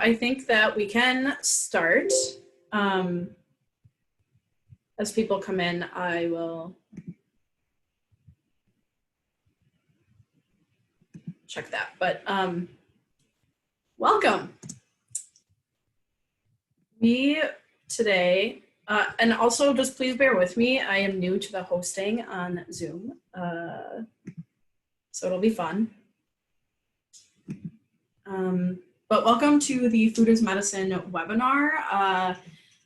I think that we can start. As people come in, I will check that, but welcome. We today, and also just please bear with me, I am new to the hosting on Zoom, so it'll be fun. But welcome to the Food as Medicine webinar.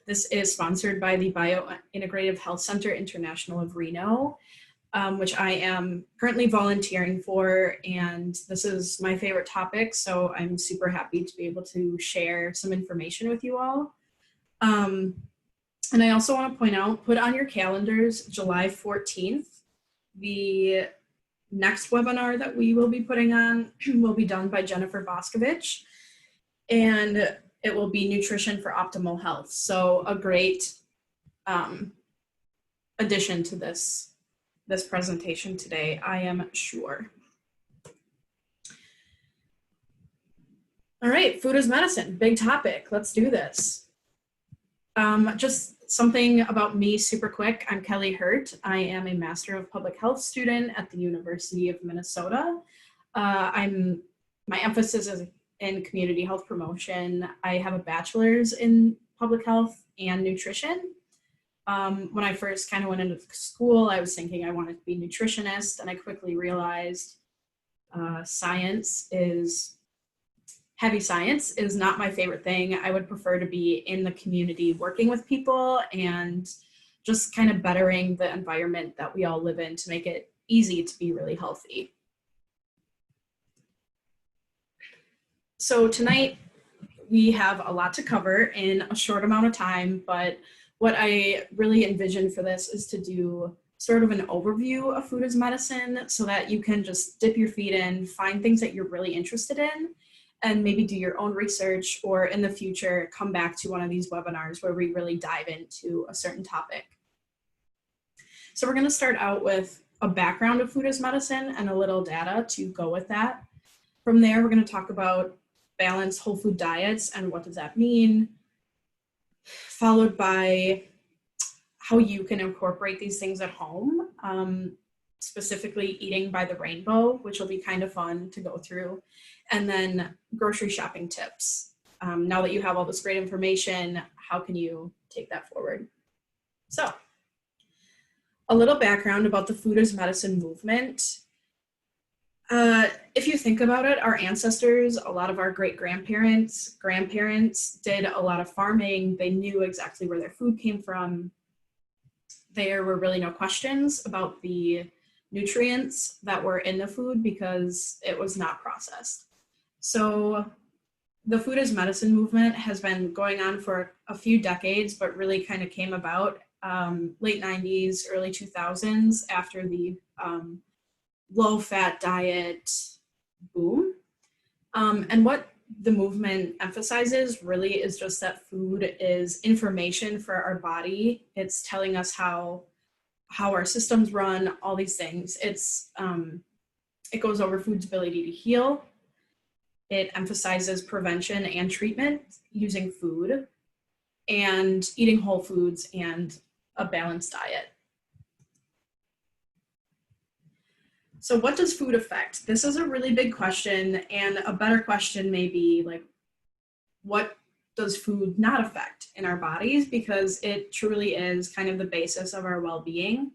This is sponsored by the Biointegrative Health Center International of Reno, which I am currently volunteering for, and this is my favorite topic, so I'm super happy to be able to share some information with you all. And I also want to point out, put on your calendars July 14th, the next webinar that we will be putting on will be done by Jennifer Boscovich, and it will be Nutrition for Optimal Health. So a great addition to this presentation today, I am sure. All right, food as medicine, big topic. Let's do this. Just something about me super quick. I'm Kelli Hirt. I am a Master of Public Health student at the University of Minnesota. My emphasis is in community health promotion. I have a bachelor's in public health and nutrition. When I first kind of went into school, I was thinking I wanted to be a nutritionist, and I quickly realized heavy science is not my favorite thing. I would prefer to be in the community working with people and just kind of bettering the environment that we all live in to make it easy to be really healthy. So tonight we have a lot to cover in a short amount of time, but what I really envision for this is to do sort of an overview of food as medicine so that you can just dip your feet in, find things that you're really interested in, and maybe do your own research, or in the future, come back to one of these webinars where we really dive into a certain topic. So we're gonna start out with a background of food as medicine and a little data to go with that. From there, we're gonna talk about balanced whole food diets and what does that mean, followed by how you can incorporate these things at home, specifically eating by the rainbow, which will be kind of fun to go through, and then grocery shopping tips. Now that you have all this great information, how can you take that forward? So, a little background about the food as medicine movement. If you think about it, our ancestors, a lot of our great-grandparents, grandparents did a lot of farming. They knew exactly where their food came from. There were really no questions about the nutrients that were in the food because it was not processed. So the food as medicine movement has been going on for a few decades, but really kind of came about late 90s, early 2000s after the low-fat diet boom. And what the movement emphasizes really is just that food is information for our body. It's telling us how our systems run, all these things. It goes over food's ability to heal. It emphasizes prevention and treatment using food, and eating whole foods and a balanced diet. So what does food affect? This is a really big question, and a better question may be like, what does food not affect in our bodies? Because it truly is kind of the basis of our well-being.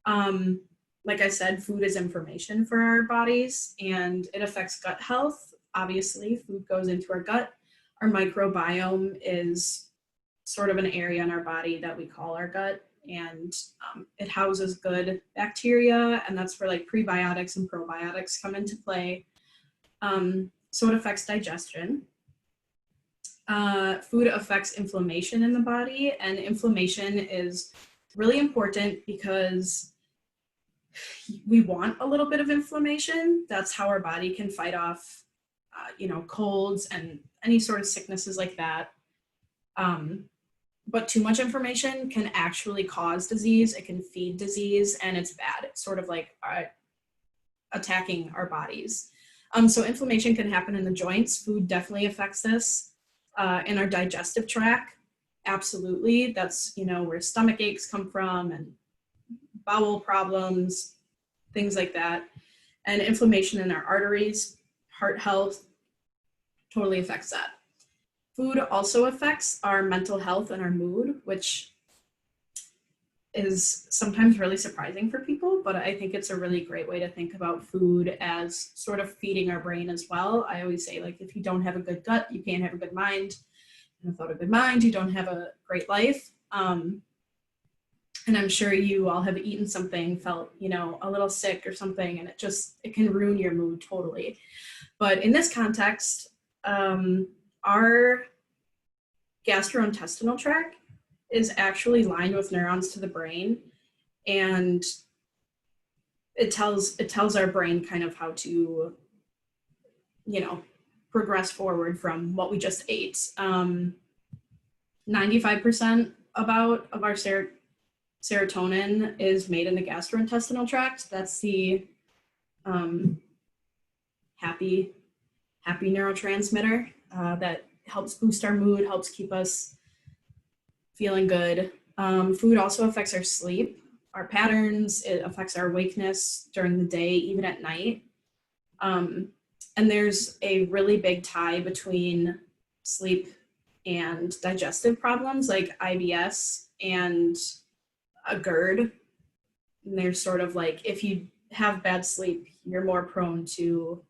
Like I said, food is information for our bodies, and it affects gut health. Obviously, food goes into our gut. Our microbiome is sort of an area in our body that we call our gut, and it houses good bacteria, and that's where like prebiotics and probiotics come into play. So it affects digestion. Food affects inflammation in the body, and inflammation is really important because we want a little bit of inflammation. That's how our body can fight off, colds and any sort of sicknesses like that. But too much inflammation can actually cause disease. It can feed disease, and it's bad. It's sort of like attacking our bodies. So inflammation can happen in the joints. Food definitely affects this. In our digestive tract, absolutely. That's, you know, where stomach aches come from and bowel problems, things like that. And inflammation in our arteries, heart health, totally affects that. Food also affects our mental health and our mood, which is sometimes really surprising for people, but I think it's a really great way to think about food as sort of feeding our brain as well. I always say, like, if you don't have a good gut, you can't have a good mind. And without a good mind, you don't have a great life. And I'm sure you all have eaten something, felt, you know, a little sick or something, and it can ruin your mood totally. But in this context, our gastrointestinal tract is actually lined with neurons to the brain, and it tells our brain kind of how to, you know, progress forward from what we just ate. 95% of our serotonin is made in the gastrointestinal tract. That's the happy neurotransmitter that helps boost our mood, helps keep us feeling good. Food also affects our sleep, our patterns. It affects our awakeness during the day, even at night. And there's a really big tie between sleep and digestive problems like IBS and a GERD. And there's sort of like, if you have bad sleep, you're more prone to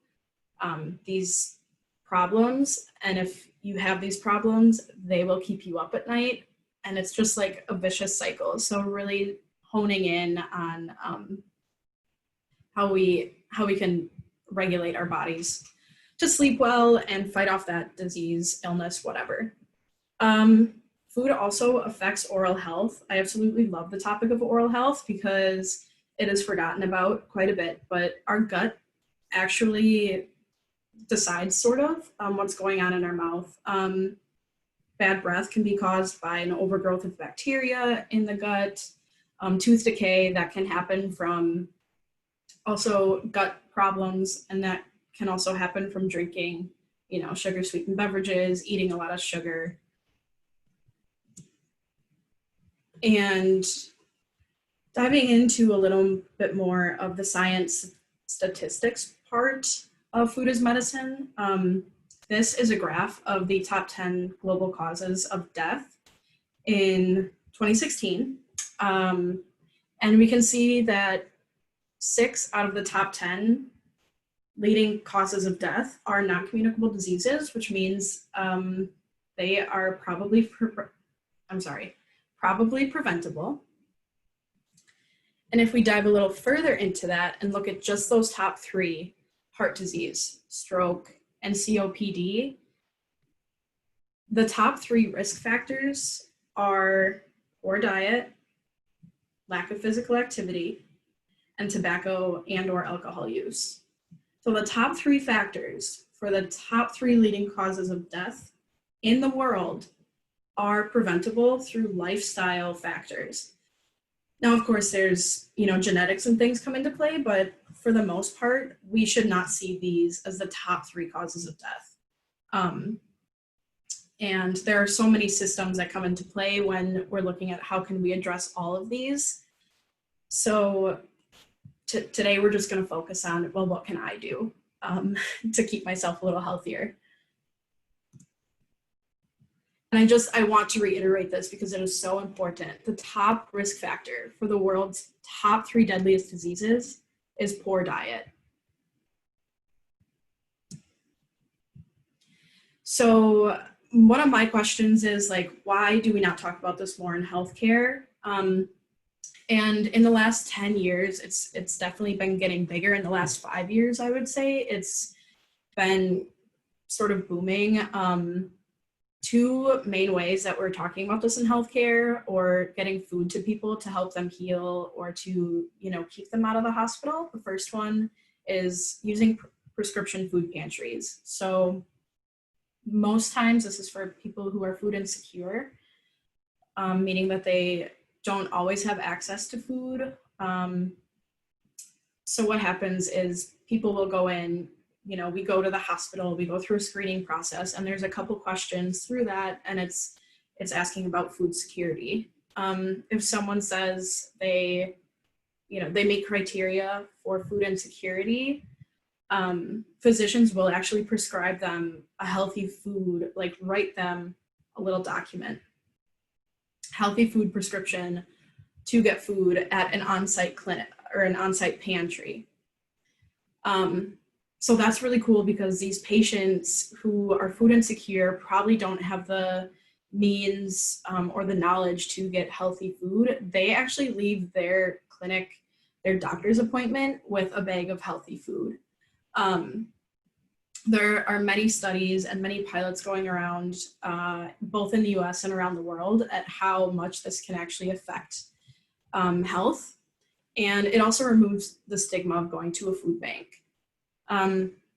these problems. And if you have these problems, they will keep you up at night. And it's just like a vicious cycle. So really honing in on how we can regulate our bodies to sleep well and fight off that disease, illness, whatever. Food also affects oral health. I absolutely love the topic of oral health because it is forgotten about quite a bit, but our gut actually decides sort of what's going on in our mouth. Bad breath can be caused by an overgrowth of bacteria in the gut. Tooth decay, that can happen from also gut problems, and that can also happen from drinking, you know, sugar sweetened beverages, eating a lot of sugar. And diving into a little bit more of the science statistics part of food as medicine, this is a graph of the top 10 global causes of death in 2016. And we can see that 6 out of the top 10 leading causes of death are non-communicable diseases, which means they are probably preventable. And if we dive a little further into that and look at just those top 3, heart disease, stroke, and COPD, the top 3 risk factors are poor diet, lack of physical activity, and tobacco and or alcohol use. So the top 3 factors for the top 3 leading causes of death in the world are preventable through lifestyle factors. Now, of course, there's, you know, genetics and things come into play, but for the most part, we should not see these as the top 3 causes of death. And there are so many systems that come into play when we're looking at how can we address all of these. So today we're just going to focus on, well, what can I do to keep myself a little healthier? And I want to reiterate this because it is so important. The top risk factor for the world's top 3 deadliest diseases is poor diet. So one of my questions is, like, why do we not talk about this more in healthcare? And in the last 10 years, it's definitely been getting bigger. In the last 5 years, I would say it's been sort of booming. 2 main ways that we're talking about this in healthcare, or getting food to people to help them heal or to, you know, keep them out of the hospital. The first one is using prescription food pantries. So most times this is for people who are food insecure, meaning that they don't always have access to food. So what happens is people will go in, we go to the hospital, we go through a screening process, and there's a couple questions through that, and it's asking about food security. If someone says they meet criteria for food insecurity, physicians will actually prescribe them a healthy food, like write them a little document, healthy food prescription to get food at an on-site clinic or an on-site pantry. So that's really cool because these patients who are food insecure probably don't have the means or the knowledge to get healthy food. They actually leave their clinic, their doctor's appointment, with a bag of healthy food. There are many studies and many pilots going around, both in the US and around the world, at how much this can actually affect health. And it also removes the stigma of going to a food bank.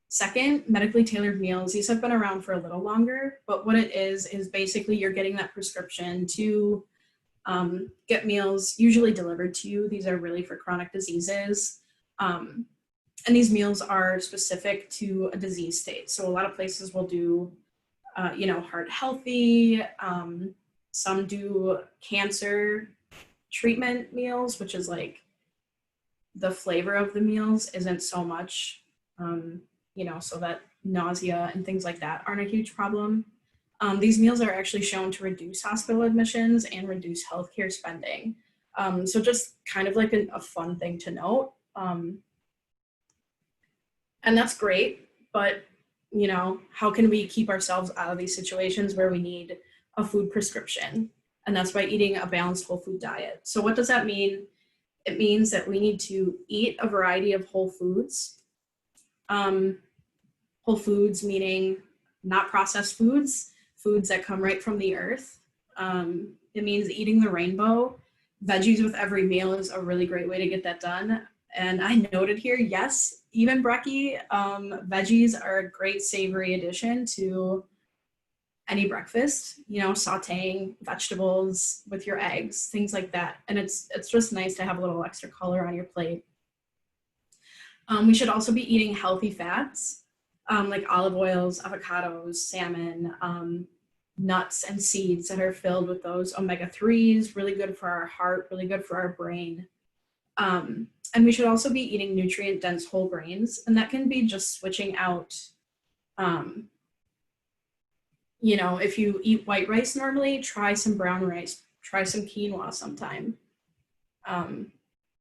Second, medically tailored meals. These have been around for a little longer, but what it is basically you're getting that prescription to get meals usually delivered to you. These are really for chronic diseases. And these meals are specific to a disease state. So a lot of places will do, heart healthy. Some do cancer treatment meals, which is like the flavor of the meals isn't so much, so that nausea and things like that aren't a huge problem. These meals are actually shown to reduce hospital admissions and reduce healthcare spending. So just kind of like a fun thing to note. And that's great, but how can we keep ourselves out of these situations where we need a food prescription? And that's by eating a balanced whole food diet. So what does that mean? It means that we need to eat a variety of whole foods. Whole foods meaning not processed foods, foods that come right from the earth. It means eating the rainbow. Veggies with every meal is a really great way to get that done. And I noted here, yes, even brekkie, veggies are a great savory addition to any breakfast, sauteing vegetables with your eggs, things like that. And it's just nice to have a little extra color on your plate. We should also be eating healthy fats, like olive oils, avocados, salmon, nuts and seeds that are filled with those omega-3s, really good for our heart, really good for our brain. And we should also be eating nutrient-dense whole grains, and that can be just switching out, if you eat white rice normally, try some brown rice, try some quinoa sometime.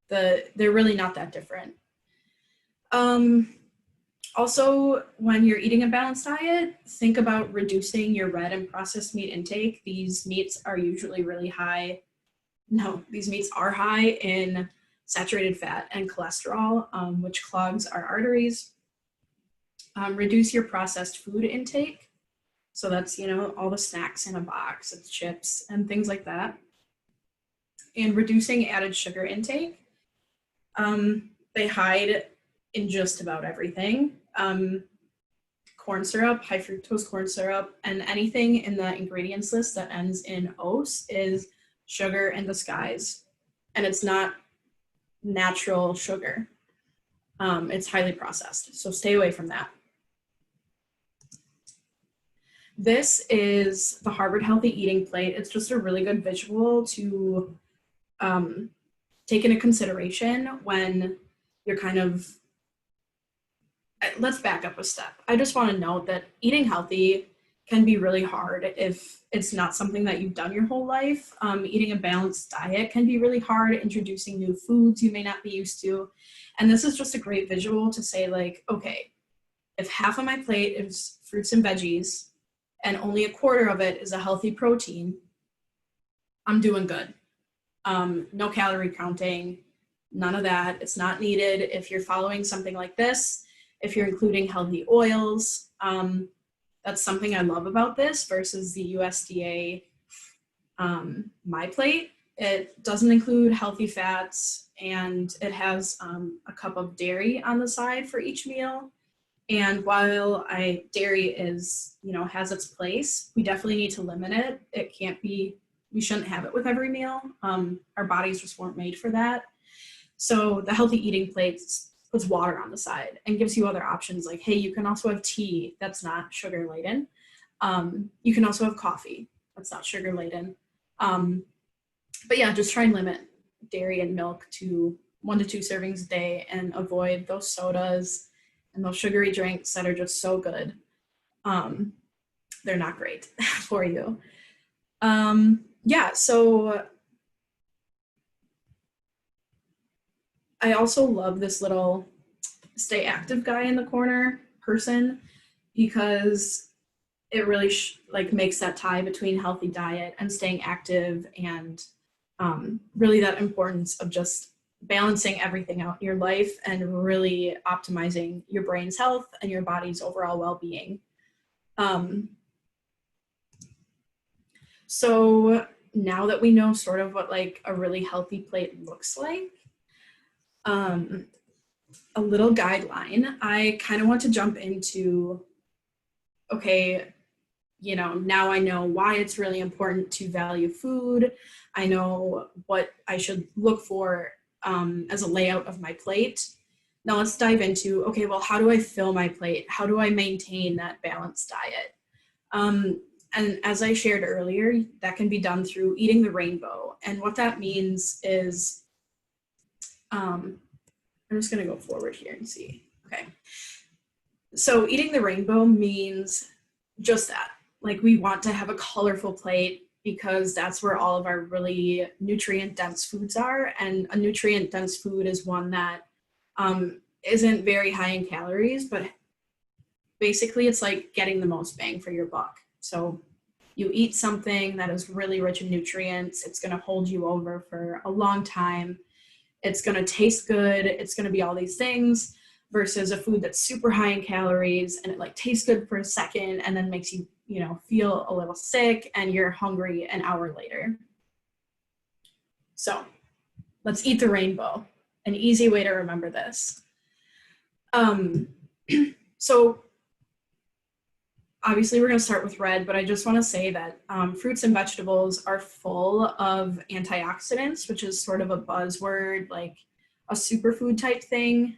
They're really not that different. Also, when you're eating a balanced diet, think about reducing your red and processed meat intake. These meats are usually really high. No, these meats are high in saturated fat and cholesterol, which clogs our arteries. Reduce your processed food intake. So that's, all the snacks in a box, it's chips and things like that. And reducing added sugar intake. They hide in just about everything. Corn syrup, high fructose corn syrup, and anything in the ingredients list that ends in ose is sugar in disguise. And it's not natural sugar. It's highly processed, so stay away from that. This is the Harvard Healthy Eating Plate. It's just a really good visual to take into consideration when you're let's back up a step. I just want to note that eating healthy can be really hard if it's not something that you've done your whole life. Eating a balanced diet can be really hard, introducing new foods you may not be used to. And this is just a great visual to say, like, okay, if half of my plate is fruits and veggies and only a quarter of it is a healthy protein, I'm doing good. No calorie counting, none of that. It's not needed. If you're following something like this, if you're including healthy oils, that's something I love about this versus the USDA My Plate. It doesn't include healthy fats, and it has a cup of dairy on the side for each meal. And while dairy is, has its place, we definitely need to limit it. It can't be, we shouldn't have it with every meal. Our bodies just weren't made for that. So the healthy eating plates puts water on the side and gives you other options like, hey, you can also have tea that's not sugar laden. You can also have coffee that's not sugar laden. But yeah, just try and limit dairy and milk to 1 to 2 servings a day and avoid those sodas and those sugary drinks that are just so good. They're not great for you. Yeah, so I also love this little stay active guy in the corner person because it really makes that tie between healthy diet and staying active and really that importance of just balancing everything out in your life and really optimizing your brain's health and your body's overall well-being. So now that we know sort of what like a really healthy plate looks like, a little guideline, I kind of want to jump into, okay, you know, now I know why it's really important to value food. I know what I should look for as a layout of my plate. Now let's dive into, okay, well, how do I fill my plate? How do I maintain that balanced diet? And as I shared earlier, that can be done through eating the rainbow. And what that means is, I'm just gonna go forward here and see, okay. So eating the rainbow means just that. Like we want to have a colorful plate because that's where all of our really nutrient dense foods are. And a nutrient dense food is one that isn't very high in calories, but basically it's like getting the most bang for your buck. So you eat something that is really rich in nutrients, it's gonna hold you over for a long time. It's gonna taste good, it's gonna be all these things, versus a food that's super high in calories and it like tastes good for a second and then makes you, you know, feel a little sick and you're hungry an hour later. So let's eat the rainbow. An easy way to remember this. So obviously we're going to start with red, but I just want to say that fruits and vegetables are full of antioxidants, which is sort of a buzzword, like a superfood type thing.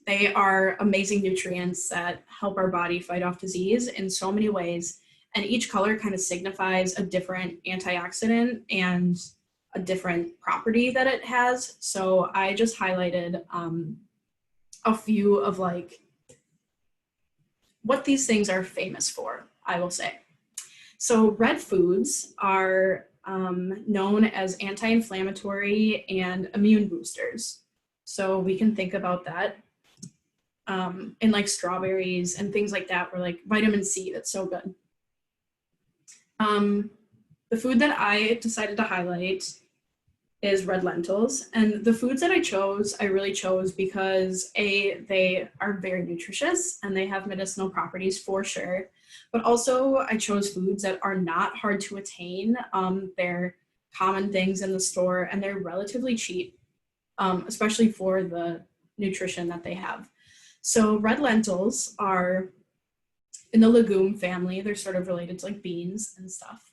They are amazing nutrients that help our body fight off disease in so many ways. And each color kind of signifies a different antioxidant and a different property that it has. So I just highlighted a few of like what these things are famous for, I will say. So red foods are known as anti-inflammatory and immune boosters. So we can think about that in like strawberries and things like that, or like vitamin C, that's so good. The food that I decided to highlight is red lentils. And the foods that I really chose because they are very nutritious and they have medicinal properties for sure. But also I chose foods that are not hard to attain. They're common things in the store and they're relatively cheap, especially for the nutrition that they have. So red lentils are in the legume family. They're sort of related to like beans and stuff.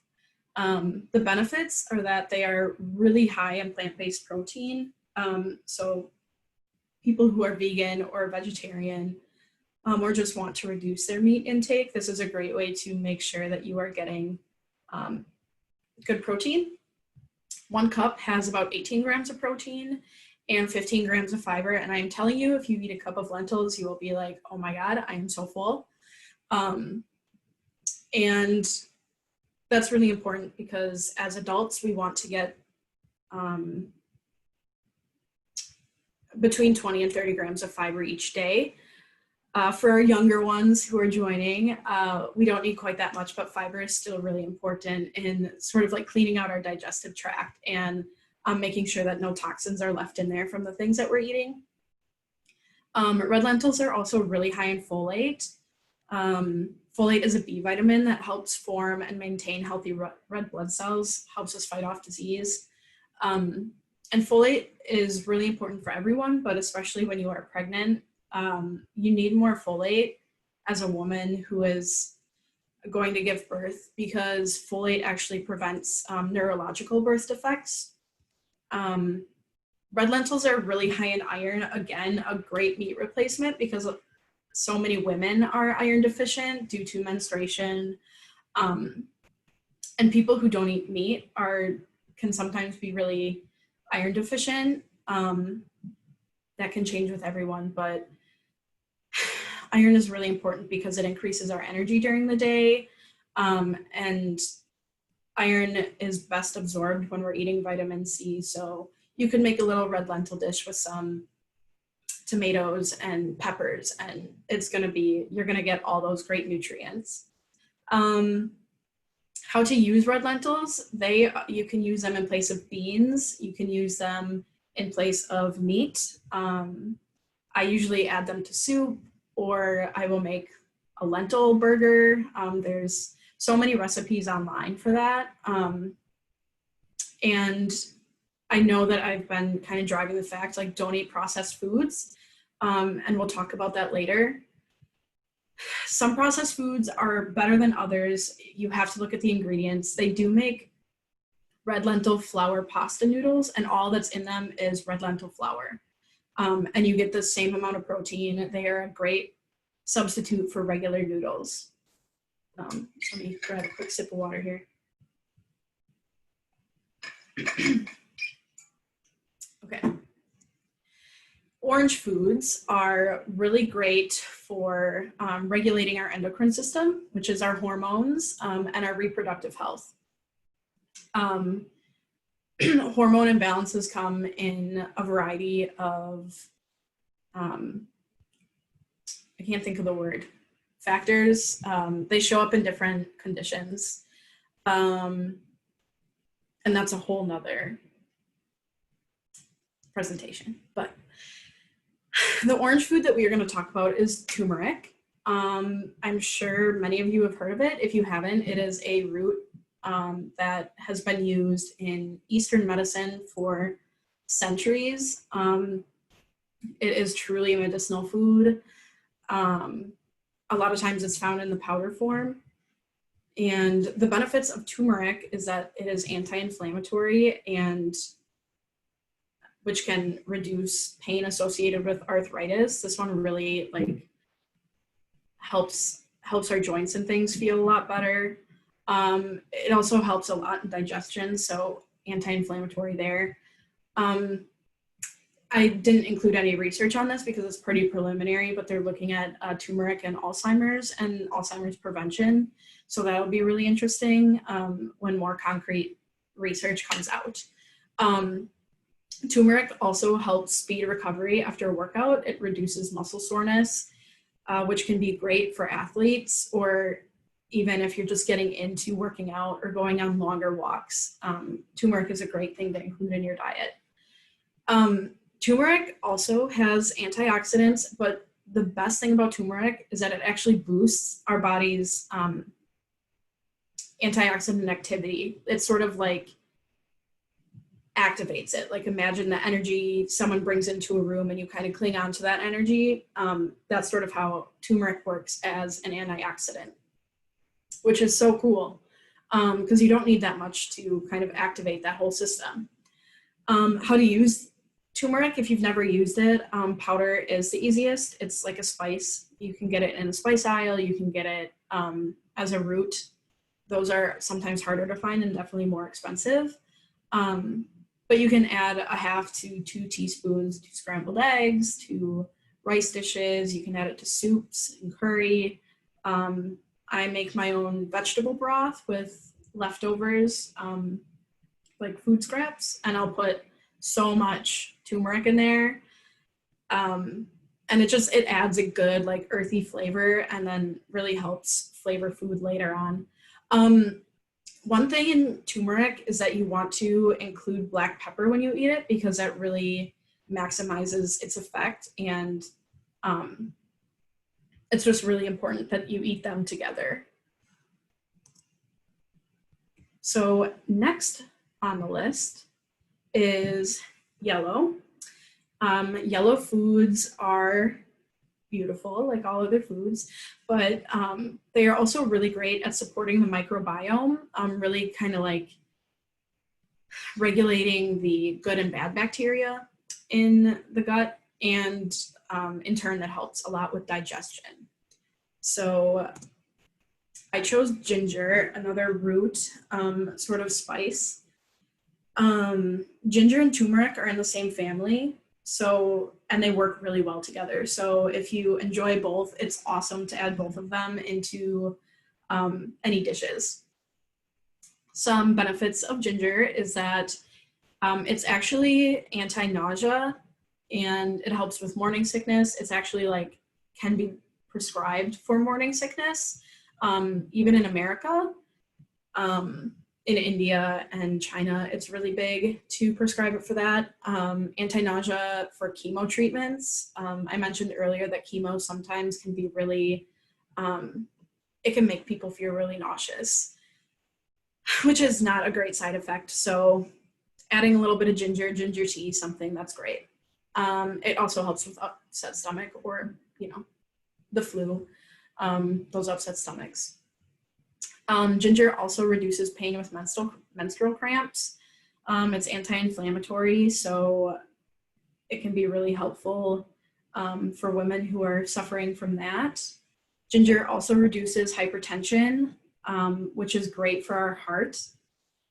The benefits are that they are really high in plant-based protein. So people who are vegan or vegetarian or just want to reduce their meat intake, this is a great way to make sure that you are getting good protein. 1 cup has about 18 grams of protein and 15 grams of fiber. And I'm telling you, if you eat a cup of lentils, you will be like, oh my God, I am so full. And that's really important because as adults, we want to get between 20 and 30 grams of fiber each day. For our younger ones who are joining, we don't need quite that much, but fiber is still really important in sort of like cleaning out our digestive tract and making sure that no toxins are left in there from the things that we're eating. Red lentils are also really high in folate. Folate is a B vitamin that helps form and maintain healthy red blood cells, helps us fight off disease. And folate is really important for everyone, but especially when you are pregnant. You need more folate as a woman who is going to give birth because folate actually prevents neurological birth defects. Red lentils are really high in iron. Again, a great meat replacement because so many women are iron deficient due to menstruation. And people who don't eat meat can sometimes be really iron deficient. That can change with everyone, but iron is really important because it increases our energy during the day. And iron is best absorbed when we're eating vitamin C. So you could make a little red lentil dish with some tomatoes and peppers, and you're gonna get all those great nutrients. How to use red lentils? You can use them in place of beans. You can use them in place of meat. I usually add them to soup, or I will make a lentil burger. There's so many recipes online for that. And I know that I've been kind of driving the fact, like, don't eat processed foods. And we'll talk about that later. Some processed foods are better than others. You have to look at the ingredients. They do make red lentil flour pasta noodles, and all that's in them is red lentil flour. And you get the same amount of protein. They are a great substitute for regular noodles. Let me grab a quick sip of water here. Okay. Orange foods are really great for regulating our endocrine system, which is our hormones, and our reproductive health. Hormone imbalances come in a variety of, I can't think of the word, factors. They show up in different conditions. And that's a whole nother presentation. But the orange food that we are going to talk about is turmeric. I'm sure many of you have heard of it. If you haven't, it is a root that has been used in Eastern medicine for centuries. It is truly a medicinal food. A lot of times it's found in the powder form. And the benefits of turmeric is that it is anti-inflammatory, and which can reduce pain associated with arthritis. This one really helps our joints and things feel a lot better. It also helps a lot in digestion, so anti-inflammatory there. I didn't include any research on this because it's pretty preliminary, but they're looking at turmeric and Alzheimer's prevention. So that'll be really interesting when more concrete research comes out. Turmeric also helps speed recovery after a workout. It reduces muscle soreness, which can be great for athletes, or even if you're just getting into working out or going on longer walks. Turmeric is a great thing to include in your diet. Turmeric also has antioxidants, but the best thing about turmeric is that it actually boosts our body's antioxidant activity. It's sort of like activates it. Like, imagine the energy someone brings into a room and you kind of cling on to that energy. That's sort of how turmeric works as an antioxidant, which is so cool because you don't need that much to kind of activate that whole system. How to use turmeric, if you've never used it, powder is the easiest. It's like a spice. You can get it in the spice aisle. You can get it as a root. Those are sometimes harder to find and definitely more expensive. But you can add 1/2 to 2 teaspoons to scrambled eggs, to rice dishes. You can add it to soups and curry. I make my own vegetable broth with leftovers, like food scraps, and I'll put so much turmeric in there. And it adds a good like earthy flavor and then really helps flavor food later on. One thing in turmeric is that you want to include black pepper when you eat it because that really maximizes its effect, and it's just really important that you eat them together. So next on the list is yellow. Yellow foods are beautiful, like all other foods, but they are also really great at supporting the microbiome, really kind of like regulating the good and bad bacteria. in the gut, and in turn that helps a lot with digestion. So I chose ginger, another root sort of spice. Ginger and turmeric are in the same family, and they work really well together. So if you enjoy both, it's awesome to add both of them into any dishes. Some benefits of ginger is that it's actually anti-nausea, and it helps with morning sickness. It's actually can be prescribed for morning sickness, even in America. In India and China, it's really big to prescribe it for that. Anti-nausea for chemo treatments. I mentioned earlier that chemo sometimes can be really, it can make people feel really nauseous, which is not a great side effect. So adding a little bit of ginger tea, something that's great. It also helps with upset stomach or, the flu, those upset stomachs. Ginger also reduces pain with menstrual cramps. It's anti-inflammatory, so it can be really helpful for women who are suffering from that. Ginger also reduces hypertension, which is great for our heart,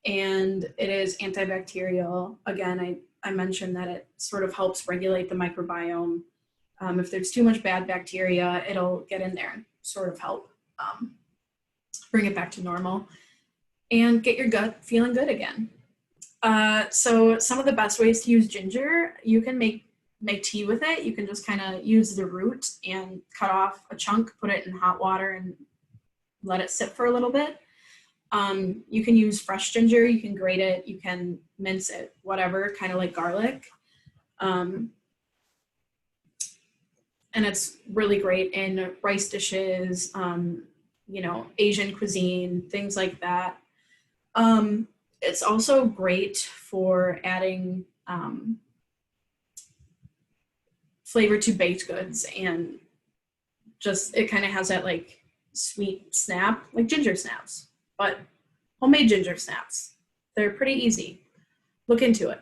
and it is antibacterial. Again, I mentioned that it sort of helps regulate the microbiome. If there's too much bad bacteria, it'll get in there and sort of help bring it back to normal and get your gut feeling good again. So some of the best ways to use ginger, you can make tea with it. You can just kind of use the root and cut off a chunk, put it in hot water and let it sit for a little bit. You can use fresh ginger, you can grate it, you can mince it, whatever, kind of like garlic. And it's really great in rice dishes, Asian cuisine, things like that. It's also great for adding flavor to baked goods, and just, it kind of has that sweet snap, like ginger snaps, but homemade ginger snaps. They're pretty easy. Look into it.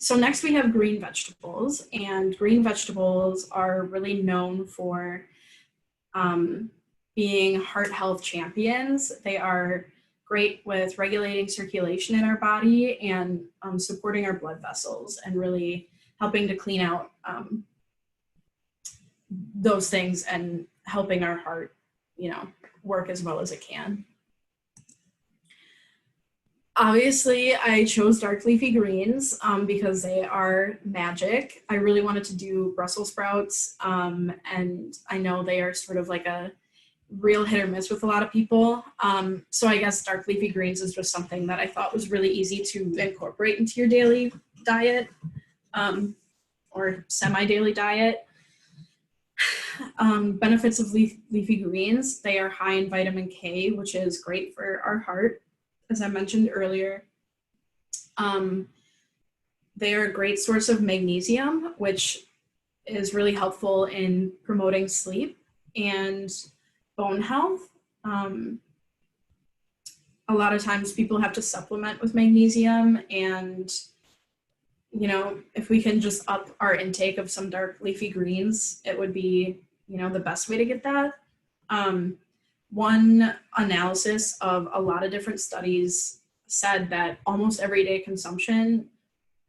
So next we have green vegetables, and green vegetables are really known for being heart health champions. They are great with regulating circulation in our body and supporting our blood vessels and really helping to clean out those things and helping our heart, work as well as it can. Obviously, I chose dark leafy greens because they are magic. I really wanted to do Brussels sprouts, and I know they are sort of like a real hit or miss with a lot of people. So I guess dark leafy greens is just something that I thought was really easy to incorporate into your daily diet or semi-daily diet. Benefits of leafy greens: they are high in vitamin K, which is great for our heart, as I mentioned earlier. They are a great source of magnesium, which is really helpful in promoting sleep and bone health. A lot of times people have to supplement with magnesium, and if we can just up our intake of some dark leafy greens, it would be the best way to get that. One analysis of a lot of different studies said that almost everyday consumption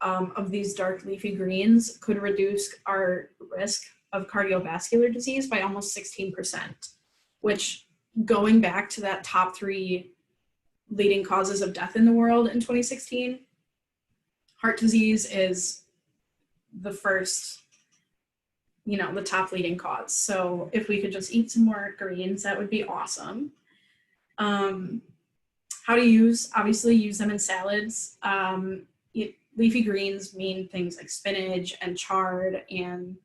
of these dark leafy greens could reduce our risk of cardiovascular disease by almost 16%, which, going back to that top 3 leading causes of death in the world in 2016, heart disease is the first, the top leading cause. So if we could just eat some more greens, that would be awesome. How to use them in salads. Leafy greens mean things like spinach and chard and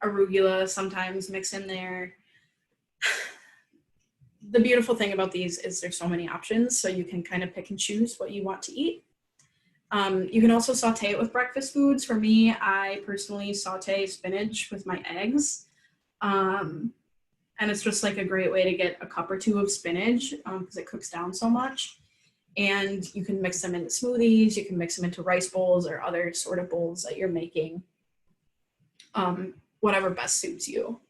arugula sometimes mix in there. The beautiful thing about these is there's so many options, so you can kind of pick and choose what you want to eat. You can also saute it with breakfast foods. For me, I personally saute spinach with my eggs. And it's just like a great way to get a cup or 2 of spinach because it cooks down so much. and you can mix them into smoothies, you can mix them into rice bowls or other sort of bowls that you're making, whatever best suits you.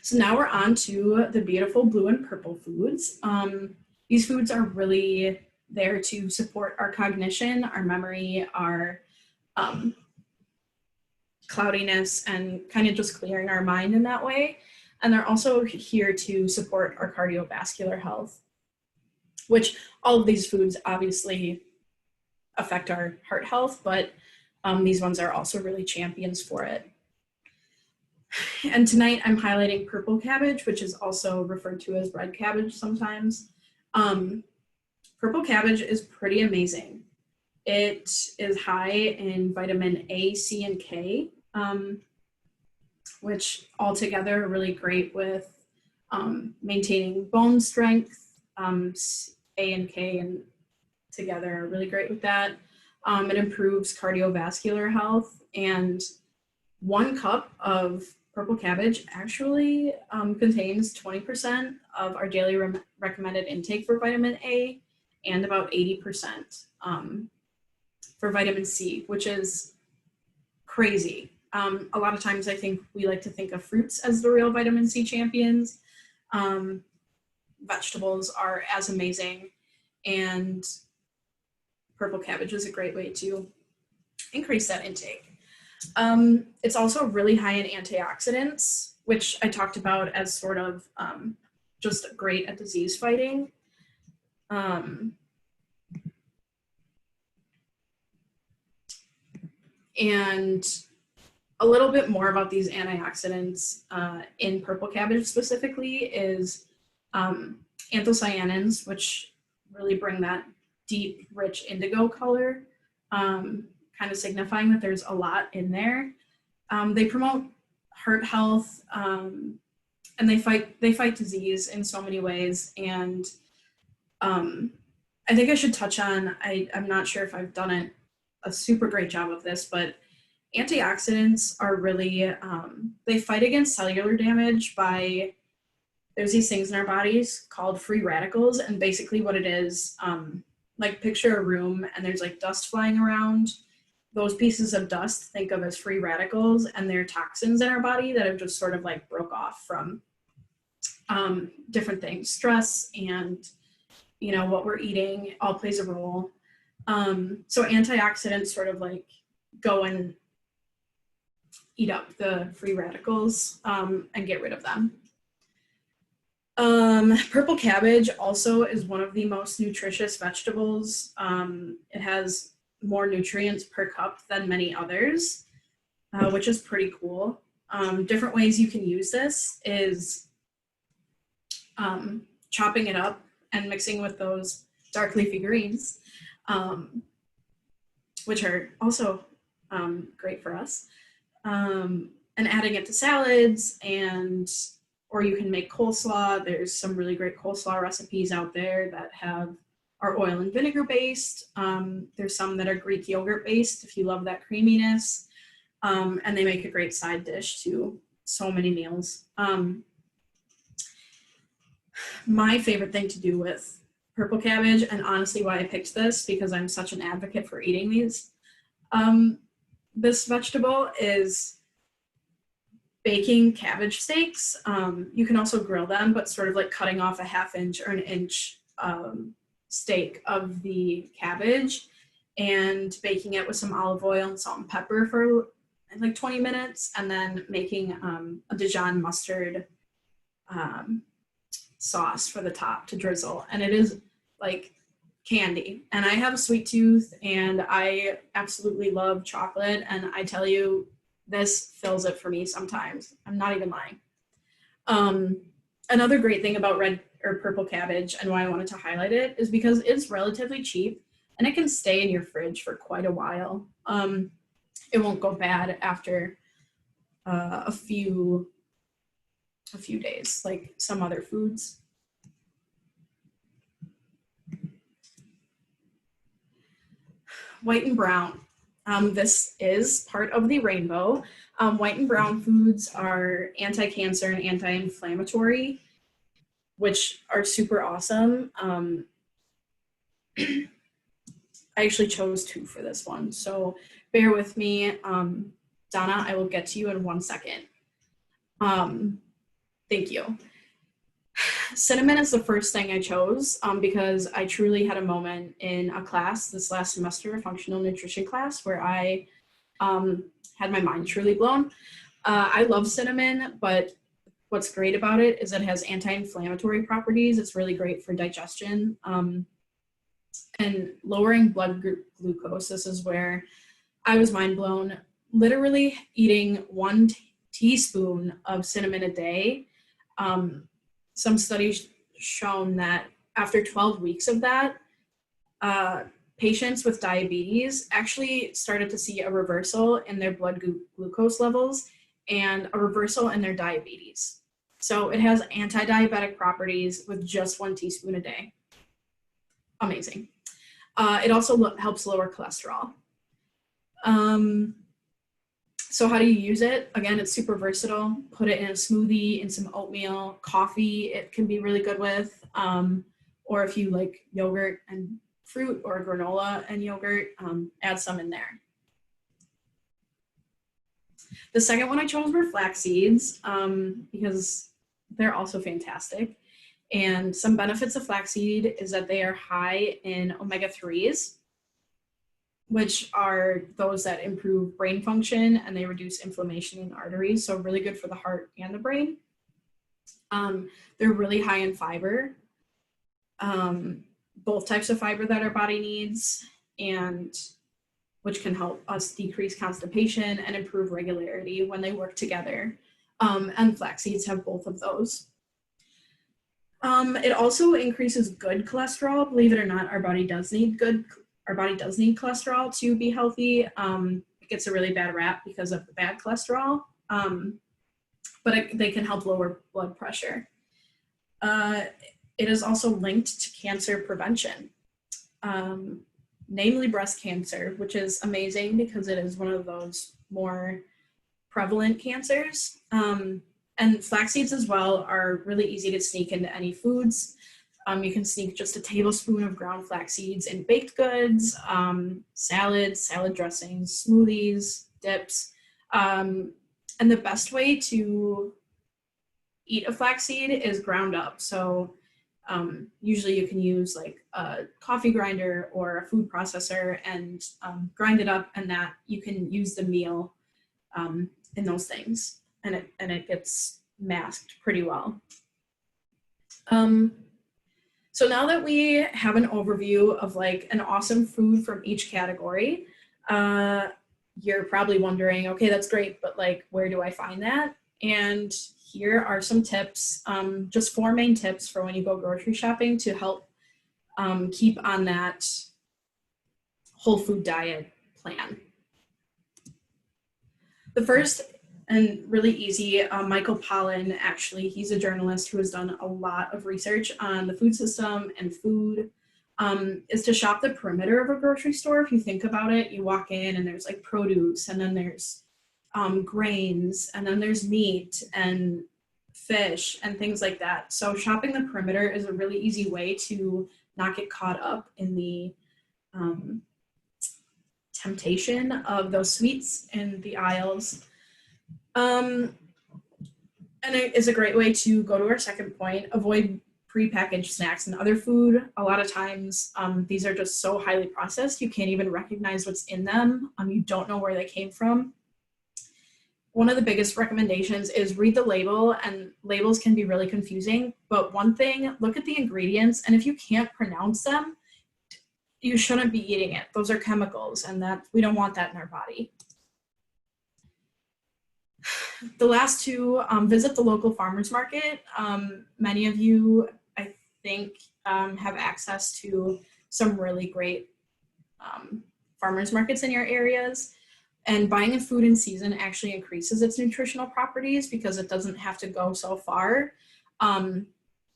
So now we're on to the beautiful blue and purple foods. These foods are really there to support our cognition, our memory, our cloudiness, and kind of just clearing our mind in that way. And they're also here to support our cardiovascular health, which all of these foods obviously affect our heart health, but these ones are also really champions for it. And tonight I'm highlighting purple cabbage, which is also referred to as red cabbage sometimes. Purple cabbage is pretty amazing. It is high in vitamin A, C, and K, which altogether are really great with maintaining bone strength. A and K and together are really great with that. It improves cardiovascular health, and 1 cup of purple cabbage actually contains 20% of our daily recommended intake for vitamin A and about 80% for vitamin C, which is crazy. A lot of times I think we like to think of fruits as the real vitamin C champions. Vegetables are as amazing, and purple cabbage is a great way to increase that intake. It's also really high in antioxidants, which I talked about as sort of just great at disease fighting. And a little bit more about these antioxidants in purple cabbage specifically is anthocyanins, which really bring that deep, rich indigo color, kind of signifying that there's a lot in there. They promote heart health, and they fight disease in so many ways. And I think I should touch on, I'm not sure if I've done a super great job of this, but antioxidants are really, they fight against cellular damage by, there's these things in our bodies called free radicals, and basically what it is, like picture a room and there's like dust flying around. Those pieces of dust, think of as free radicals, and they're toxins in our body that have just sort of like broke off from different things. Stress and, you know, what we're eating all plays a role. So antioxidants sort of like go and eat up the free radicals and get rid of them. Purple cabbage also is one of the most nutritious vegetables. It has more nutrients per cup than many others, which is pretty cool. Different ways you can use this is chopping it up and mixing with those dark leafy greens, which are also great for us, and adding it to salads, and or you can make coleslaw. There's some really great coleslaw recipes out there that are oil and vinegar based. There's some that are Greek yogurt based if you love that creaminess, and they make a great side dish to so many meals. My favorite thing to do with purple cabbage, and honestly why I picked this, because I'm such an advocate for eating this vegetable, is baking cabbage steaks. You can also grill them, but sort of like cutting off a 1/2 inch or 1 inch steak of the cabbage and baking it with some olive oil and salt and pepper for like 20 minutes, and then making a Dijon mustard sauce for the top to drizzle. And it is like candy. And I have a sweet tooth and I absolutely love chocolate, and I tell you, this fills it for me sometimes. I'm not even lying. Another great thing about red or purple cabbage, and why I wanted to highlight it, is because it's relatively cheap and it can stay in your fridge for quite a while. It won't go bad after a few days, like some other foods. White and brown. This is part of the rainbow. White and brown foods are anti-cancer and anti-inflammatory. which are super awesome. I actually chose 2 for this one, so bear with me. Donna, I will get to you in 1 second. Thank you. Cinnamon is the first thing I chose because I truly had a moment in a class this last semester, a functional nutrition class, where I had my mind truly blown. I love cinnamon, but what's great about it is it has anti-inflammatory properties. It's really great for digestion and lowering blood glucose. This is where I was mind blown. Literally eating 1 teaspoon of cinnamon a day. Some studies shown that after 12 weeks of that, patients with diabetes actually started to see a reversal in their blood glucose levels and a reversal in their diabetes. So it has anti-diabetic properties with just 1 teaspoon a day. Amazing. It also helps lower cholesterol. So how do you use it? Again, it's super versatile. Put it in a smoothie, in some oatmeal, coffee, it can be really good with. Or if you like yogurt and fruit or granola and yogurt, add some in there. The second one I chose were flax seeds because they're also fantastic. And some benefits of flaxseed is that they are high in omega-3s, which are those that improve brain function and they reduce inflammation in arteries. So really good for the heart and the brain. They're really high in fiber, both types of fiber that our body needs, and which can help us decrease constipation and improve regularity when they work together. And flax seeds have both of those. It also increases good cholesterol. Believe it or not, our body does need cholesterol to be healthy. It gets a really bad rap because of the bad cholesterol, but they can help lower blood pressure. It is also linked to cancer prevention, namely breast cancer, which is amazing because it is one of those more prevalent cancers. And flax seeds as well are really easy to sneak into any foods. You can sneak just a tablespoon of ground flax seeds in baked goods, salads, salad dressings, smoothies, dips. And the best way to eat a flax seed is ground up. So usually you can use like a coffee grinder or a food processor and grind it up, and that you can use the meal in those things. And it gets masked pretty well. So now that we have an overview of like an awesome food from each category, you're probably wondering, okay, that's great, but like, where do I find that? And here are some tips, just 4 main tips for when you go grocery shopping to help keep on that whole food diet plan. The first, and really easy, Michael Pollan, actually, he's a journalist who has done a lot of research on the food system and food, is to shop the perimeter of a grocery store. If you think about it, you walk in and there's like produce, and then there's grains, and then there's meat and fish and things like that. So shopping the perimeter is a really easy way to not get caught up in the temptation of those sweets in the aisles. And it is a great way to go to our second point, avoid prepackaged snacks and other food. A lot of times, these are just so highly processed, you can't even recognize what's in them. You don't know where they came from. One of the biggest recommendations is read the label, and labels can be really confusing. But one thing, look at the ingredients, and if you can't pronounce them, you shouldn't be eating it. Those are chemicals, and that we don't want that in our body. The last 2, visit the local farmers market. Many of you, I think, have access to some really great farmers markets in your areas. And buying a food in season actually increases its nutritional properties because it doesn't have to go so far.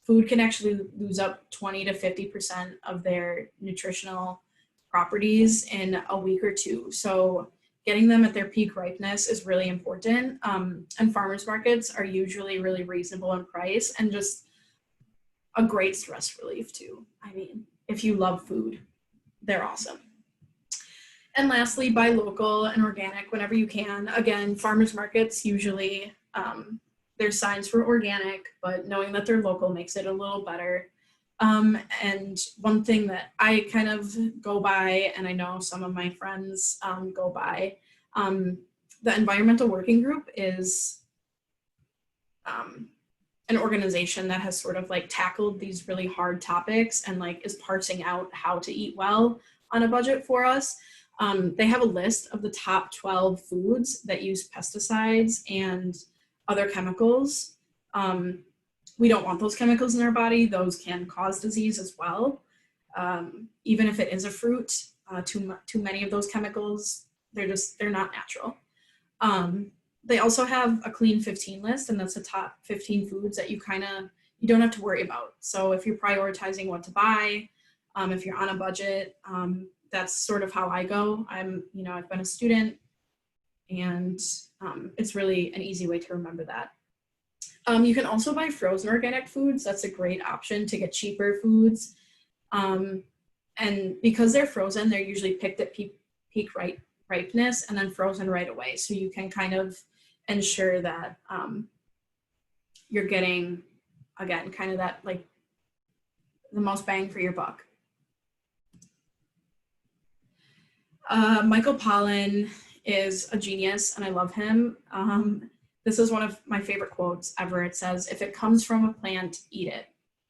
Food can actually lose up 20 to 50% of their nutritional properties in a week or 2. So getting them at their peak ripeness is really important. And farmers markets are usually really reasonable in price, and just a great stress relief too. I mean, if you love food, they're awesome. And lastly, buy local and organic whenever you can. Again, farmers markets usually, there's signs for organic, but knowing that they're local makes it a little better. And one thing that I kind of go by, and I know some of my friends go by, the Environmental Working Group is an organization that has sort of like tackled these really hard topics and like is parsing out how to eat well on a budget for us. They have a list of the top 12 foods that use pesticides and other chemicals. We don't want those chemicals in our body. Those can cause disease as well. Even if it is a fruit, too many of those chemicals, they're not natural. They also have a clean 15 list, and that's the top 15 foods that you don't have to worry about. So if you're prioritizing what to buy, if you're on a budget, that's sort of how I go. I've been a student, and it's really an easy way to remember that. You can also buy frozen organic foods. That's a great option to get cheaper foods. And because they're frozen, they're usually picked at peak ripeness and then frozen right away. So you can kind of ensure that you're getting, again, kind of that like the most bang for your buck. Michael Pollan is a genius and I love him. This is one of my favorite quotes ever. It says, if it comes from a plant, eat it.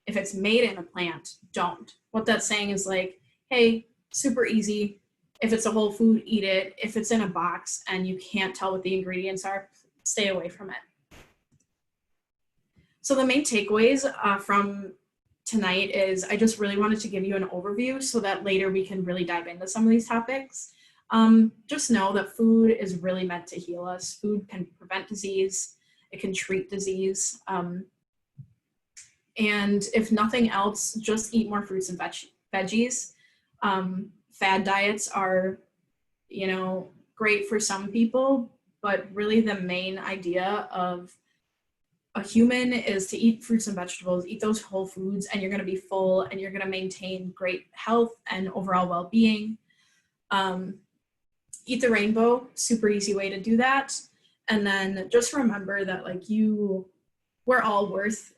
If it's made in a plant, don't. What that's saying is like, hey, super easy. If it's a whole food, eat it. If it's in a box and you can't tell what the ingredients are, stay away from it. So the main takeaways from tonight is I just really wanted to give you an overview so that later we can really dive into some of these topics. Just know that food is really meant to heal us. Food can prevent disease. It can treat disease. And if nothing else, just eat more fruits and veggies. Fad diets are, great for some people, but really the main idea of a human is to eat fruits and vegetables, eat those whole foods, and you're going to be full and you're going to maintain great health and overall well-being. Eat the rainbow, super easy way to do that. And then just remember that we're all worth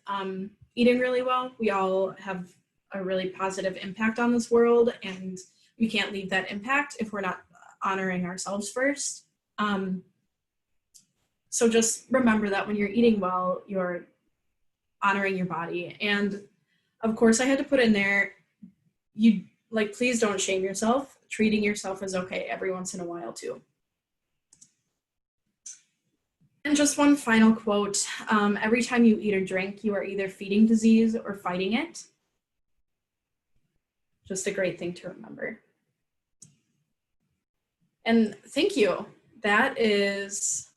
eating really well. We all have a really positive impact on this world, and we can't leave that impact if we're not honoring ourselves first. So just remember that when you're eating well, you're honoring your body. And of course I had to put in there, please don't shame yourself. Treating yourself is okay every once in a while too. And just one final quote, every time you eat or drink, you are either feeding disease or fighting it. Just a great thing to remember. And thank you. That is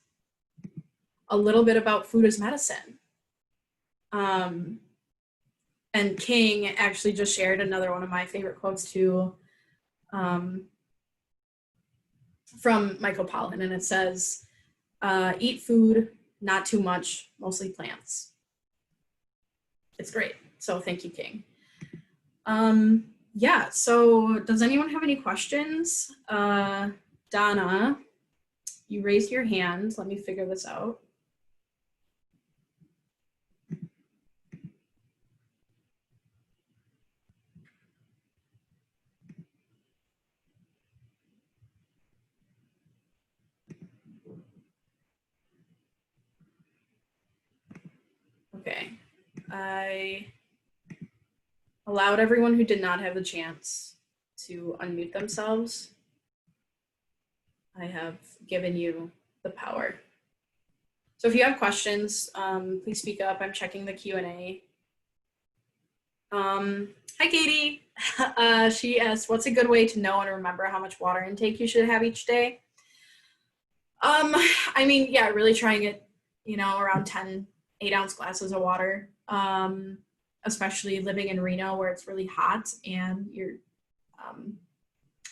a little bit about food as medicine. And King actually just shared another one of my favorite quotes too, from Michael Pollan, and it says, eat food, not too much, mostly plants. It's great. So thank you, King. Yeah, so does anyone have any questions? Donna, you raised your hand. Let me figure this out. Okay, I allowed everyone who did not have the chance to unmute themselves. I have given you the power. So if you have questions, please speak up. I'm checking the Q&A. Hi, Katie. She asked, what's a good way to know and remember how much water intake you should have each day? Yeah, really trying it, around 10 8-ounce glasses of water, especially living in Reno where it's really hot and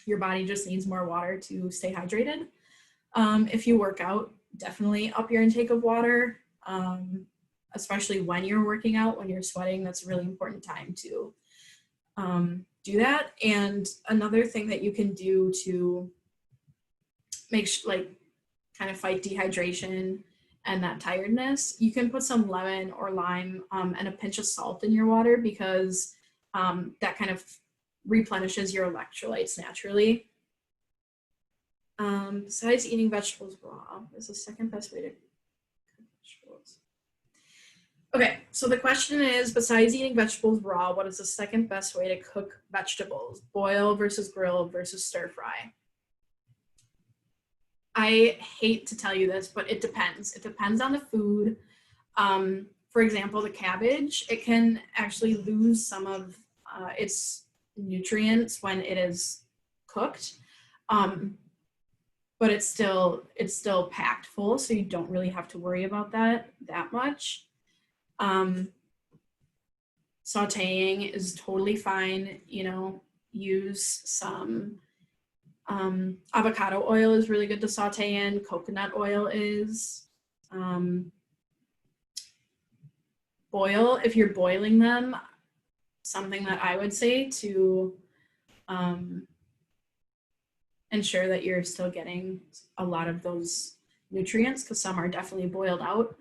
your body just needs more water to stay hydrated. If you work out, definitely up your intake of water. especially when you're working out, when you're sweating. That's a really important time to do that. And another thing that you can do to make kind of fight dehydration and that tiredness, you can put some lemon or lime and a pinch of salt in your water, because that kind of replenishes your electrolytes naturally. Besides eating vegetables raw, is the second best way to cook vegetables. Okay, so the question is, besides eating vegetables raw, what is the second best way to cook vegetables? Boil versus grill versus stir fry? I hate to tell you this, but it depends. It depends on the food. For example, the cabbage, it can actually lose some of its nutrients when it is cooked. But it's still packed full, so you don't really have to worry about that much. Sauteing is totally fine. You know, use some avocado oil is really good to saute in. Coconut oil is. Boil, if you're boiling them, something that I would say to ensure that you're still getting a lot of those nutrients, because some are definitely boiled out.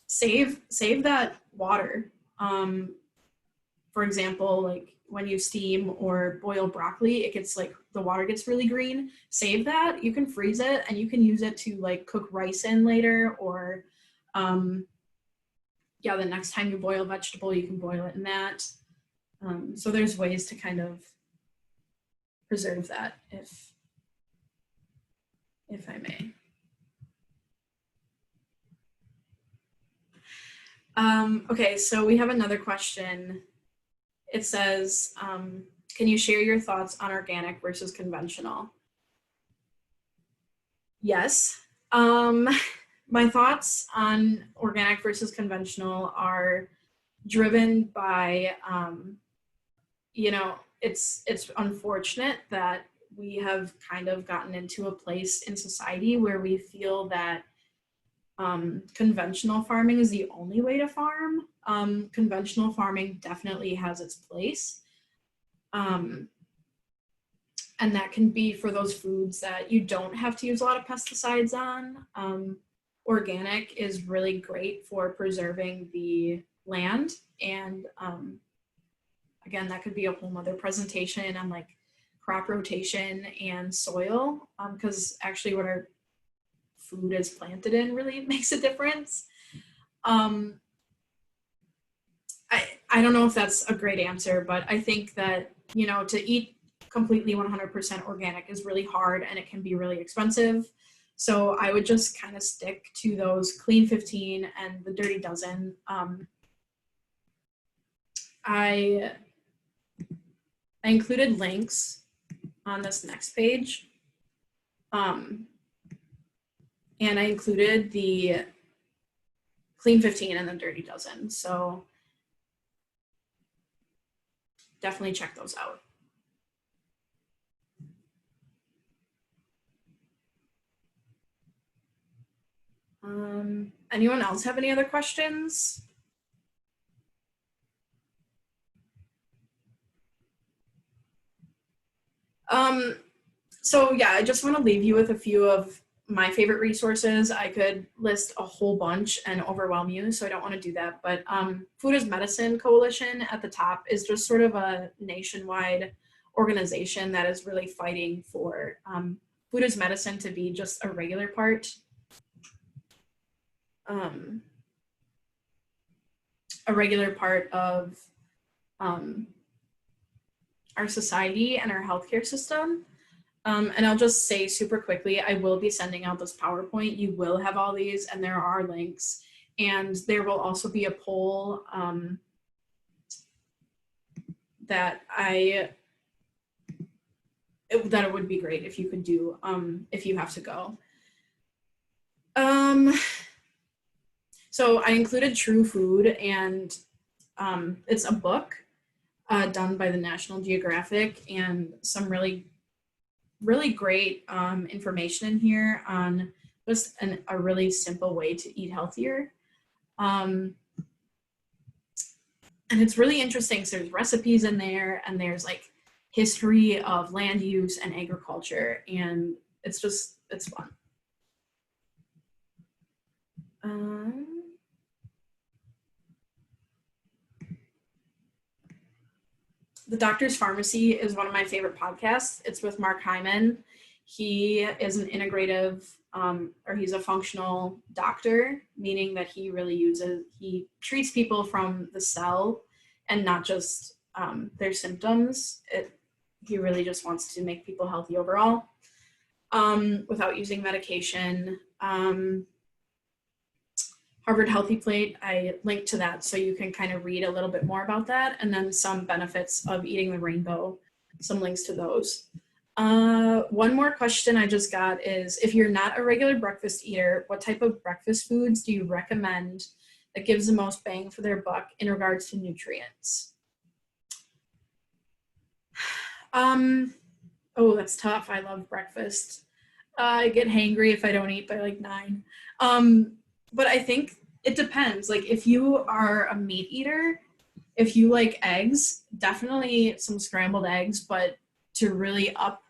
Save that water. For example, like when you steam or boil broccoli, it gets like, the water gets really green. Save that. You can freeze it and you can use it to like cook rice in later, or yeah, the next time you boil a vegetable, you can boil it in that. So there's ways to kind of preserve that, if I may. Okay, so we have another question. It says, can you share your thoughts on organic versus conventional? Yes. My thoughts on organic versus conventional are driven by, you know, it's unfortunate that we have kind of gotten into a place in society where we feel that conventional farming is the only way to farm. Conventional farming definitely has its place. And that can be for those foods that you don't have to use a lot of pesticides on. Organic is really great for preserving the land. And again, that could be a whole nother presentation on like crop rotation and soil, because actually what our food is planted in really makes a difference. I don't know if that's a great answer, but I think that, you know, to eat completely 100% organic is really hard and it can be really expensive. So I would just kind of stick to those Clean 15 and the Dirty Dozen. I included links on this next page. And I included the Clean 15 and the Dirty Dozen. So definitely check those out. Anyone else have any other questions? So yeah, I just want to leave you with a few of my favorite resources. I could list a whole bunch and overwhelm you, so I don't want to do that. But Food is Medicine Coalition at the top is just sort of a nationwide organization that is really fighting for food as medicine to be just a regular part. A regular part of our society and our healthcare system. And I'll just say super quickly, I will be sending out this PowerPoint. You will have all these, and there are links. And there will also be a poll that it would be great if you could do if you have to go. So I included True Food, and it's a book done by the National Geographic, and some really great information in here on just a really simple way to eat healthier. And it's really interesting. So there's recipes in there, and there's like history of land use and agriculture, and it's fun. The Doctor's Pharmacy is one of my favorite podcasts. It's with Mark Hyman. He is an integrative, or he's a functional doctor, meaning that he treats people from the cell and not just their symptoms. He really just wants to make people healthy overall without using medication. Harvard Healthy Plate, I linked to that so you can kind of read a little bit more about that, and then some benefits of eating the rainbow, some links to those. One more question I just got is, if you're not a regular breakfast eater, what type of breakfast foods do you recommend that gives the most bang for their buck in regards to nutrients? Oh, that's tough. I love breakfast. I get hangry if I don't eat by like 9. But I think it depends. Like if you are a meat eater, if you like eggs, definitely some scrambled eggs, but to really up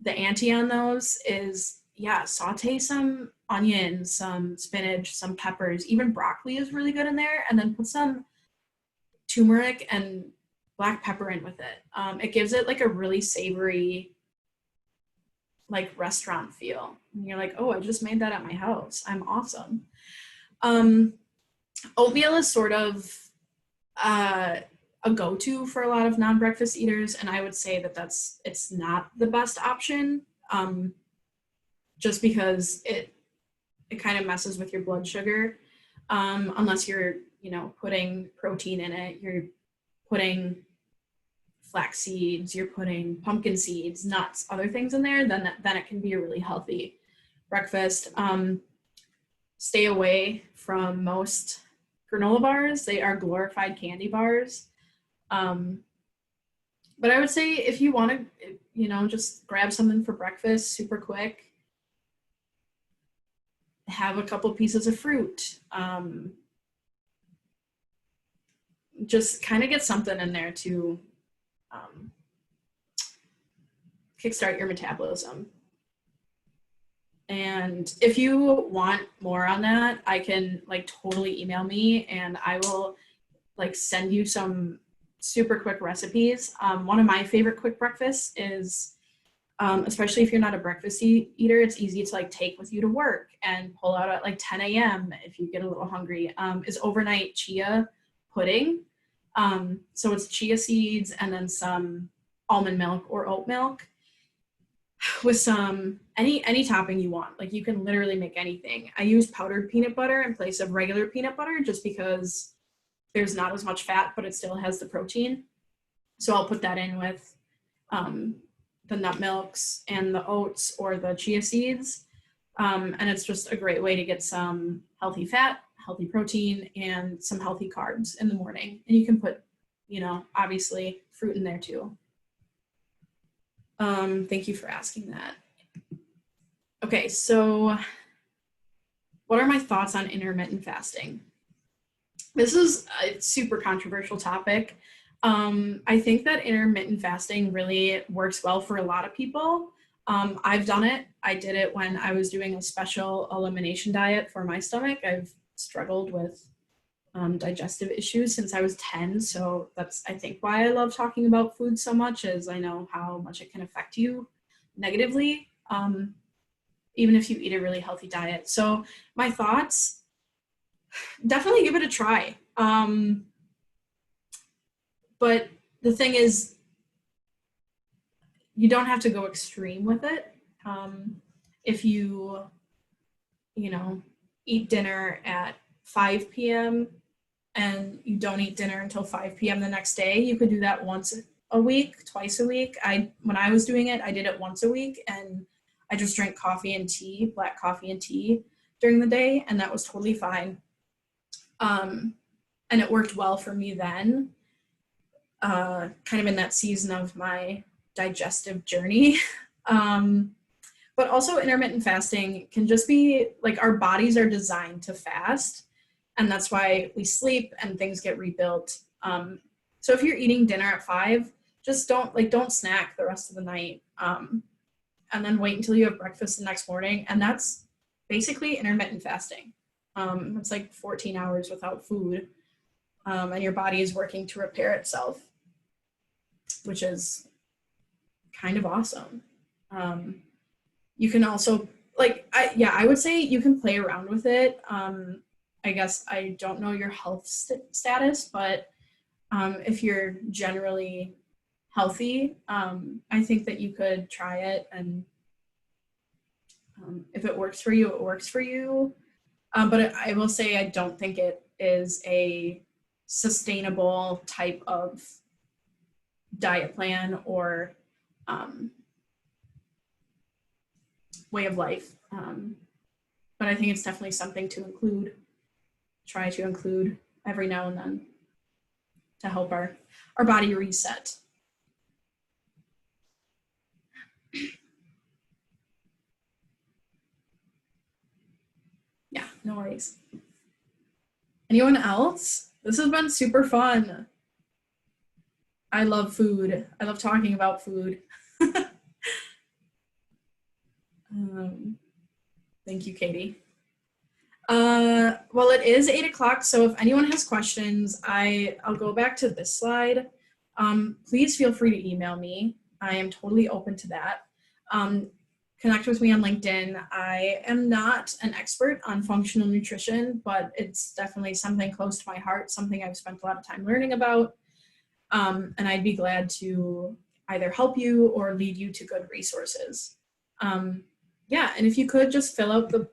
the ante on those is, saute some onions, some spinach, some peppers, even broccoli is really good in there, and then put some turmeric and black pepper in with it. It gives it like a really savory, like restaurant feel. And you're like, oh, I just made that at my house. I'm awesome. Oatmeal is sort of a go-to for a lot of non-breakfast eaters, and I would say that it's not the best option, just because it kind of messes with your blood sugar, unless you're putting protein in it. You're putting flax seeds, you're putting pumpkin seeds, nuts, other things in there, then it can be a really healthy breakfast. Stay away from most granola bars. They are glorified candy bars. But I would say if you want to, just grab something for breakfast super quick, have a couple pieces of fruit. Just kind of get something in there to kickstart your metabolism. And if you want more on that, I can totally email me and I will send you some super quick recipes. One of my favorite quick breakfasts is, especially if you're not a breakfast eater, it's easy to take with you to work and pull out at 10 a.m. if you get a little hungry, is overnight chia pudding. So it's chia seeds and then some almond milk or oat milk with some any topping you want. You can literally make anything. I use powdered peanut butter in place of regular peanut butter just because there's not as much fat, but it still has the protein. So I'll put that in with the nut milks and the oats or the chia seeds. And it's just a great way to get some healthy fat, healthy protein, and some healthy carbs in the morning. And you can put, obviously fruit in there too. Thank you for asking that. Okay, so what are my thoughts on intermittent fasting? This is a super controversial topic. I think that intermittent fasting really works well for a lot of people. I've done it. I did it when I was doing a special elimination diet for my stomach. I've struggled with digestive issues since I was 10. So that's, I think, why I love talking about food so much, is I know how much it can affect you negatively, even if you eat a really healthy diet. So my thoughts, definitely give it a try. But the thing is, you don't have to go extreme with it. If you eat dinner at 5 p.m. and you don't eat dinner until 5 p.m. the next day, you could do that once a week, twice a week. When I was doing it, I did it once a week, and I just drank coffee and tea, black coffee and tea during the day, and that was totally fine. And it worked well for me then, kind of in that season of my digestive journey. But also intermittent fasting can just be our bodies are designed to fast. And that's why we sleep and things get rebuilt. So if you're eating dinner at 5, just don't snack the rest of the night. And then wait until you have breakfast the next morning. And that's basically intermittent fasting. It's like 14 hours without food. And your body is working to repair itself, which is kind of awesome. You can also, I would say you can play around with it. I guess I don't know your health status, but if you're generally healthy, I think that you could try it, and if it works for you, it works for you. But I will say I don't think it is a sustainable type of diet plan or way of life. But I think it's definitely something to try to include every now and then to help our body reset. Yeah, no worries. Anyone else? This has been super fun. I love food. I love talking about food. Thank you, Katie. Well, it is 8 o'clock, so if anyone has questions, I'll go back to this slide. Please feel free to email me. I am totally open to that. Connect with me on LinkedIn. I am not an expert on functional nutrition, but it's definitely something close to my heart, something I've spent a lot of time learning about. And I'd be glad to either help you or lead you to good resources. Yeah, and if you could just fill out the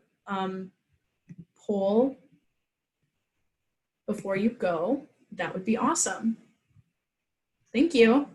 poll before you go, that would be awesome. Thank you.